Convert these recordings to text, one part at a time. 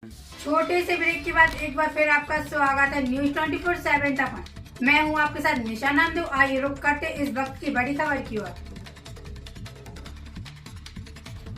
छोटे से ब्रेक के बाद एक बार फिर आपका स्वागत है न्यूज 24/7 तक। मैं हूं आपके साथ निशा नामदेव। आइए रुक करते इस वक्त की बड़ी खबर की ओर।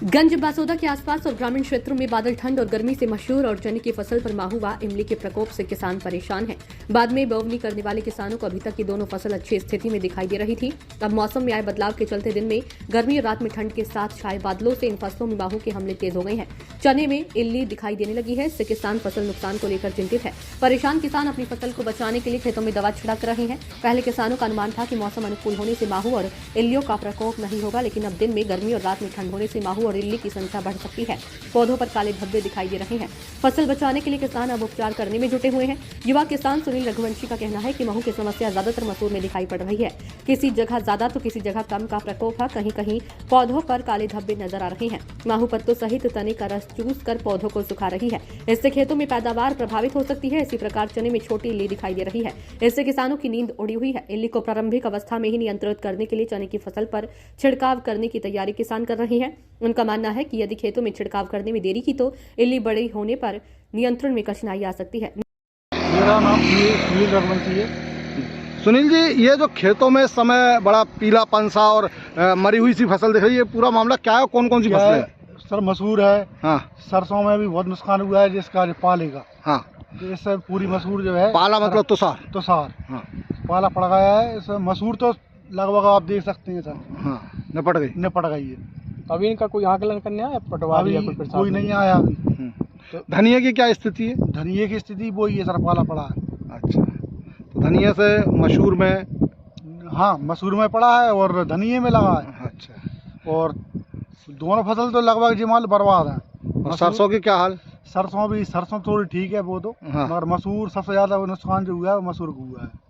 गंज बासोदा के आसपास और ग्रामीण क्षेत्रों में बादल ठंड और गर्मी से मशहूर और चने की फसल पर माहुआ इमली के प्रकोप से किसान परेशान हैं। बाद में बोवनी करने वाले किसानों को अभी तक ये दोनों फसल अच्छी स्थिति में दिखाई दे रही थी। अब मौसम में आए बदलाव के चलते दिन में गर्मी और रात में ठंड के साथ छाए बादलों से इन फसलों में माहू के हमले तेज हो गए हैं। चने में इल्ली दिखाई देने लगी है। इससे किसान फसल नुकसान को लेकर चिंतित है। परेशान किसान अपनी फसल को बचाने के लिए खेतों में दवा छिड़क रहे हैं। पहले किसानों का अनुमान था कि मौसम अनुकूल होने से माहू और इल्लियों का प्रकोप नहीं होगा, लेकिन अब दिन में गर्मी और रात में ठंड होने से माहू और इल्ली की संख्या बढ़ सकती है। पौधों पर काले धब्बे दिखाई दे रहे हैं। फसल बचाने के लिए किसान अब उपचार करने में जुटे हुए हैं। युवा किसान सुनील रघुवंशी का कहना है कि महू की समस्या ज्यादातर मसूर में दिखाई पड़ रही है। किसी जगह ज्यादा तो किसी जगह कम का प्रकोप है। कहीं कहीं पौधों पर काले धब्बे नजर आ रहे हैं। महू पत्तों सहित तने का रस चूस कर पौधों को सुखा रही है। इससे खेतों में पैदावार प्रभावित हो सकती है। इसी प्रकार चने में छोटी इल्ली दिखाई दे रही है। इससे किसानों की नींद उड़ी हुई है। इल्ली को प्रारंभिक अवस्था में ही नियंत्रित करने के लिए चने की फसल पर छिड़काव करने की तैयारी किसान कर रहे हैं। उनका मानना है कि यदि खेतों में छिड़काव करने में देरी की तो इल्ली बड़ी होने पर नियंत्रण में कठिनाई आ सकती है। मेरा नाम सुनील रघुवंशी है। सुनील जी, ये जो खेतों में इस समय बड़ा पीलापन सा और मरी हुई सी फसल दिख रही है, पूरा मामला क्या है? कौन कौन सी फसलें हैं? सर मसूर है। हाँ। सरसों में भी बहुत नुकसान हुआ है जिसका पालेगा। हाँ। तो इससे पूरी मसूर जो है पाला मतलब तुषार। हाँ। पाला पड़ गया है। इससे मसूर तो लगभग आप देख सकते हैं सर। हाँ, निपट गई है। अभी इनका कोई आकलन करने आया पटवारी या कोई नहीं आया अभी। तो धनिया की क्या स्थिति है? धनिया की स्थिति वही है सर, पाला पड़ा है। अच्छा, तो धनिया से मसूर में? हाँ, मसूर में पड़ा है और धनिया में लगा है। अच्छा। और दोनों फसल तो लगभग जिमाल बर्बाद है। और सरसों की क्या हाल? सरसों थोड़ी ठीक है वो तो। हाँ। मगर मसूर सबसे ज्यादा नुकसान जो हुआ है वो मसूर को हुआ है।